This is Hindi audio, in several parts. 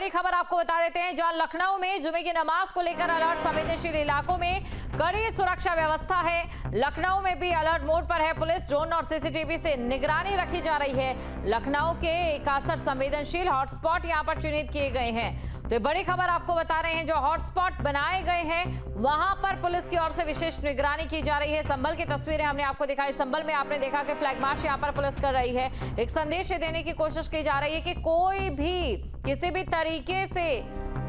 बड़ी खबर आपको बता देते हैं, जहां लखनऊ में जुमे की नमाज को लेकर अलर्ट, संवेदनशील इलाकों में कड़ी सुरक्षा व्यवस्था है। लखनऊ में भी अलर्ट मोड पर है पुलिस, ड्रोन और सीसीटीवी से निगरानी रखी जा रही है। लखनऊ के 61 संवेदनशील हॉटस्पॉट यहां पर चिन्हित किए गए हैं। तो बड़ी खबर आपको बता रहे हैं, जो हॉटस्पॉट बनाए गए हैं वहां पर पुलिस की ओर से विशेष निगरानी की जा रही है। संभल की तस्वीरें हमने आपको दिखाई। संभल में आपने देखा कि फ्लैग मार्च यहां पर पुलिस कर रही है। एक संदेश देने की कोशिश की जा रही है कि कोई भी किसी भी तरीके से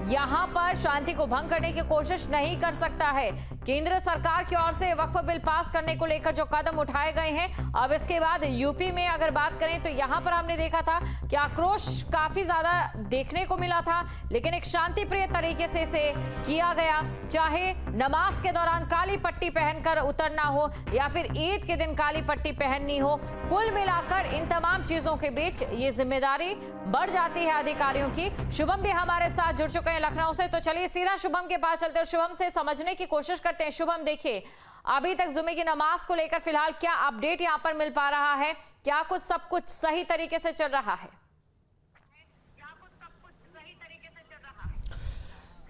यहां पर शांति को भंग करने की कोशिश नहीं कर सकता है। केंद्र सरकार की ओर से वक्फ बिल पास करने को लेकर जो कदम उठाए गए हैं, अब इसके बाद यूपी में अगर बात करें तो यहां पर हमने देखा था कि आक्रोश काफी ज्यादा देखने को मिला था, लेकिन एक शांतिप्रिय तरीके से इसे किया गया। चाहे नमाज के दौरान काली पट्टी पहनकर उतरना हो या फिर ईद के दिन काली पट्टी पहननी हो, कुल मिलाकर इन तमाम चीजों के बीच ये जिम्मेदारी बढ़ जाती है अधिकारियों की। शुभम भी हमारे साथ जुड़ चुके हैं लखनऊ से, तो चलिए सीधा शुभम के पास चलते हैं, शुभम से समझने की कोशिश करते हैं। शुभम, देखिए अभी तक जुमे की नमाज को लेकर फिलहाल क्या अपडेट यहां पर मिल पा रहा है? क्या कुछ सब कुछ सही तरीके से चल रहा है?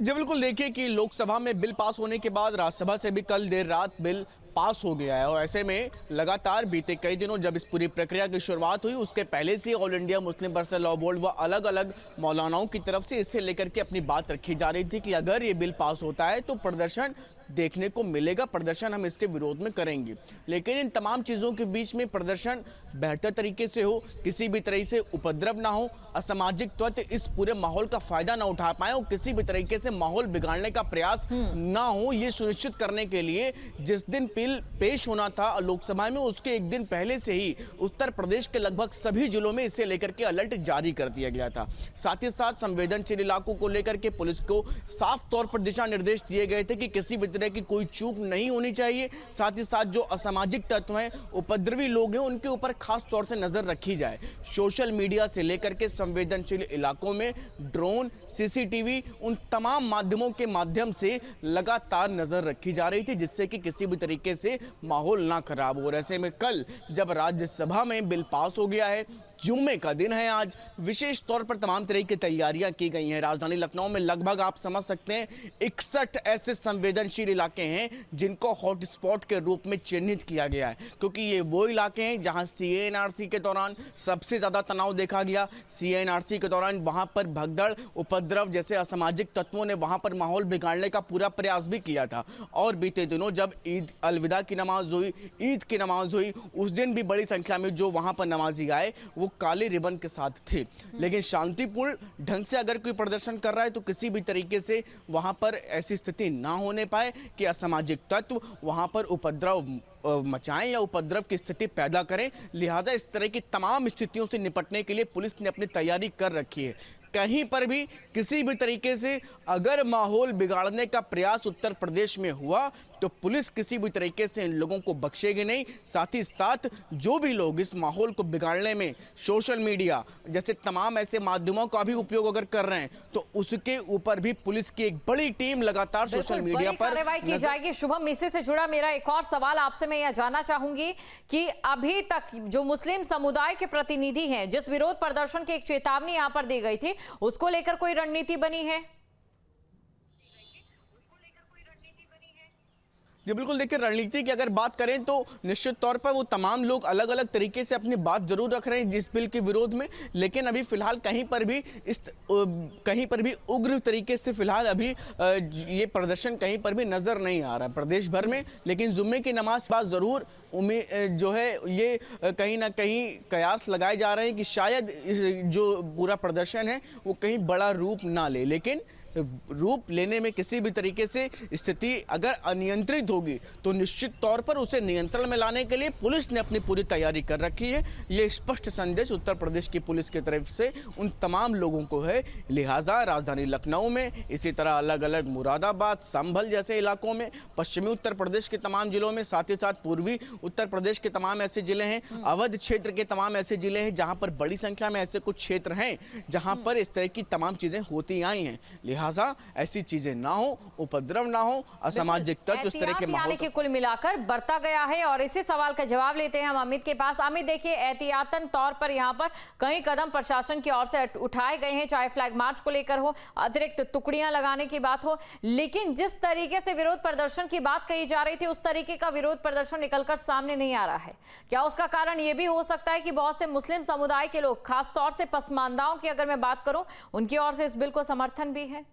जी बिल्कुल, देखिए कि लोकसभा में बिल पास होने के बाद राज्यसभा से भी कल देर रात बिल पास हो गया है, और ऐसे में लगातार बीते कई दिनों जब इस पूरी प्रक्रिया की शुरुआत हुई, उसके पहले से all India Muslim personal law board व अलग अलग मौलानाओं की तरफ से इसे लेकर के अपनी बात रखी जा रही थी कि अगर ये बिल पास होता है तो प्रदर्शन देखने को मिलेगा, प्रदर्शन हम इसके विरोध में करेंगे। लेकिन इन तमाम चीज़ों के बीच में प्रदर्शन बेहतर तरीके से हो, किसी भी तरह से उपद्रव ना हो, असामाजिक तत्व इस पूरे माहौल का फायदा ना उठा पाए और किसी भी तरीके से माहौल बिगाड़ने का प्रयास ना हो, ये सुनिश्चित करने के लिए जिस दिन बिल पेश होना था लोकसभा में, उसके एक दिन पहले से ही उत्तर प्रदेश के लगभग सभी जिलों में इसे लेकर के अलर्ट जारी कर दिया गया था। साथ ही साथ संवेदनशील इलाकों को लेकर के पुलिस को साफ तौर पर दिशा निर्देश दिए गए थे कि किसी भी तरह की कोई चूक नहीं होनी चाहिए। साथ ही साथ जो असामाजिक तत्व हैं, उपद्रवी लोग हैं, उनके ऊपर खास तौर से नजर रखी जाए। सोशल मीडिया से लेकर के संवेदनशील इलाकों में ड्रोन, सीसीटीवी, उन तमाम माध्यमों के माध्यम से लगातार नजर रखी जा रही थी, जिससे कि किसी भी तरीके से माहौल ना खराब हो। ऐसे में कल जब राज्यसभा में बिल पास हो गया है, जुम्मे का दिन है आज, विशेष तौर पर तमाम तरह की तैयारियां की गई हैं। राजधानी लखनऊ में लगभग आप समझ सकते हैं 61 ऐसे संवेदनशील इलाके हैं जिनको हॉटस्पॉट के रूप में चिन्हित किया गया है, क्योंकि ये वो इलाके हैं जहां सीएनआरसी के दौरान सबसे ज़्यादा तनाव देखा गया। सीएनआरसी के दौरान वहां पर भगदड़, उपद्रव जैसे असामाजिक तत्वों ने वहां पर माहौल बिगाड़ने का पूरा प्रयास भी किया था। और बीते दिनों जब ईद अलविदा की नमाज हुई, ईद की नमाज हुई, उस दिन भी बड़ी संख्या में जो वहां पर नमाजी आए वो काले रिबन के साथ थे। लेकिन शांतिपूर्ण ढंग से अगर कोई प्रदर्शन कर रहा है तो किसी भी तरीके से वहां पर ऐसी स्थिति ना होने पाए कि असामाजिक तत्व वहां पर उपद्रव मचाएं या उपद्रव की स्थिति पैदा करें। लिहाजा इस तरह की तमाम स्थितियों से निपटने के लिए पुलिस ने अपनी तैयारी कर रखी है। कहीं पर भी किसी भी तरीके से अगर माहौल बिगाड़ने का प्रयास उत्तर प्रदेश में हुआ तो पुलिस किसी भी तरीके से इन लोगों को बख्शेगी नहीं। साथ ही साथ जो भी लोग इस माहौल को बिगाड़ने में सोशल मीडिया जैसे तमाम ऐसे माध्यमों का भी उपयोग अगर कर रहे हैं तो उसके ऊपर भी पुलिस की एक बड़ी टीम लगातार सोशल मीडिया पर कार्रवाई की जाएगी। शुभम, इसी से जुड़ा मेरा एक और सवाल आपसे मैं यह जानना चाहूंगी कि अभी तक जो मुस्लिम समुदाय के प्रतिनिधि हैं, जिस विरोध प्रदर्शन की एक चेतावनी यहां पर दी गई थी, उसको लेकर कोई रणनीति बनी है? जी बिल्कुल, देखिए रणनीति की अगर बात करें तो निश्चित तौर पर वो तमाम लोग अलग अलग तरीके से अपनी बात जरूर रख रहे हैं जिस बिल के विरोध में, लेकिन अभी फिलहाल कहीं पर भी उग्र तरीके से फिलहाल अभी ये प्रदर्शन कहीं पर भी नजर नहीं आ रहा प्रदेश भर में। लेकिन जुम्मे की नमाज के बाद जरूर उम्मीद जो है ये कहीं ना कहीं कयास लगाए जा रहे हैं कि शायद जो पूरा प्रदर्शन है वो कहीं बड़ा रूप ना ले, लेकिन रूप लेने में किसी भी तरीके से स्थिति अगर अनियंत्रित होगी तो निश्चित तौर पर उसे नियंत्रण में लाने के लिए पुलिस ने अपनी पूरी तैयारी कर रखी है। ये स्पष्ट संदेश उत्तर प्रदेश की पुलिस की तरफ से उन तमाम लोगों को है। लिहाजा राजधानी लखनऊ में, इसी तरह अलग अलग मुरादाबाद, संभल जैसे इलाकों में, पश्चिमी उत्तर प्रदेश के तमाम जिलों में, साथ ही साथ पूर्वी उत्तर प्रदेश के तमाम ऐसे जिले हैं, अवध क्षेत्र के तमाम ऐसे जिले हैं जहां पर बड़ी संख्या में ऐसे कुछ क्षेत्र हैं जहां पर इस तरह की तमाम चीजें होती आई हैं। लिहाजा ऐसी चीजें ना हो, उपद्रव ना हो, असामाजिक तत्व इस तरह के माहौल के कुल मिलाकर बरता गया है। और इसी सवाल का जवाब लेते हैं हम अमित के पास। अमित, देखिए, एहतियातन तौर पर यहाँ पर कई कदम प्रशासन की ओर से उठाए गए हैं, चाहे फ्लैग मार्च को लेकर हो, अतिरिक्त टुकड़ियां लगाने की बात हो, लेकिन जिस तरीके से विरोध प्रदर्शन की बात कही जा रही थी उस तरीके का विरोध प्रदर्शन निकलकर सामने नहीं आ रहा है। क्या उसका कारण यह भी हो सकता है कि बहुत से मुस्लिम समुदाय के लोग, खासतौर से पसमानदाओं की अगर मैं बात करूं, उनकी ओर से इस बिल को समर्थन भी है?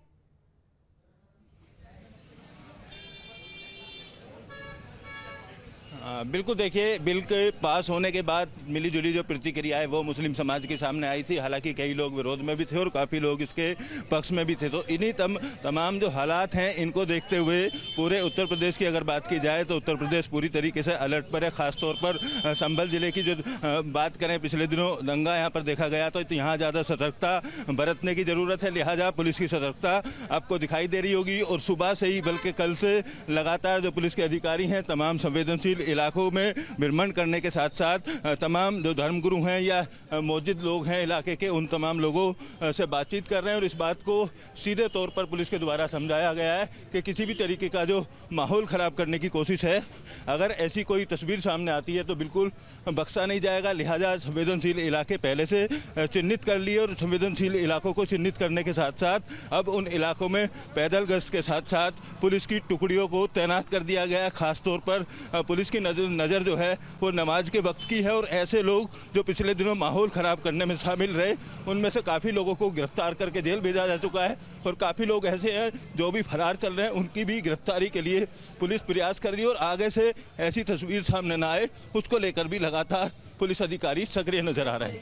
बिल्कुल, देखिए, बिल के पास होने के बाद मिली जुली जो प्रतिक्रिया है वो मुस्लिम समाज के सामने आई थी। हालांकि कई लोग विरोध में भी थे और काफ़ी लोग इसके पक्ष में भी थे। तो इन्हीं तमाम जो हालात हैं इनको देखते हुए पूरे उत्तर प्रदेश की अगर बात की जाए तो उत्तर प्रदेश पूरी तरीके से अलर्ट पर है। ख़ासतौर पर संभल जिले की जो बात करें, पिछले दिनों दंगा यहाँ पर देखा गया तो यहाँ ज़्यादा सतर्कता बरतने की ज़रूरत है। लिहाजा पुलिस की सतर्कता आपको दिखाई दे रही होगी। और सुबह से ही, बल्कि कल से लगातार जो पुलिस के अधिकारी हैं तमाम संवेदनशील इलाकों में भ्रमण करने के साथ साथ तमाम जो धर्मगुरु हैं या मौजूद लोग हैं इलाके के, उन तमाम लोगों से बातचीत कर रहे हैं। और इस बात को सीधे तौर पर पुलिस के द्वारा समझाया गया है कि किसी भी तरीके का जो माहौल ख़राब करने की कोशिश है, अगर ऐसी कोई तस्वीर सामने आती है तो बिल्कुल बख्शा नहीं जाएगा। लिहाजा संवेदनशील इलाके पहले से चिन्हित कर लिए और संवेदनशील इलाकों को चिन्हित करने के साथ साथ अब उन इलाकों में पैदल गश्त के साथ साथ पुलिस की टुकड़ियों को तैनात कर दिया गया है। खासतौर पर पुलिस की नज़र जो है वो नमाज के वक्त की है। और ऐसे लोग जो पिछले दिनों माहौल ख़राब करने में शामिल रहे, उनमें से काफ़ी लोगों को गिरफ्तार करके जेल भेजा जा चुका है। और काफ़ी लोग ऐसे हैं जो भी फरार चल रहे हैं, उनकी भी गिरफ्तारी के लिए पुलिस प्रयास कर रही है। और आगे से ऐसी तस्वीर सामने ना आए उसको लेकर भी लगातार पुलिस अधिकारी सक्रिय नजर आ रहे हैं।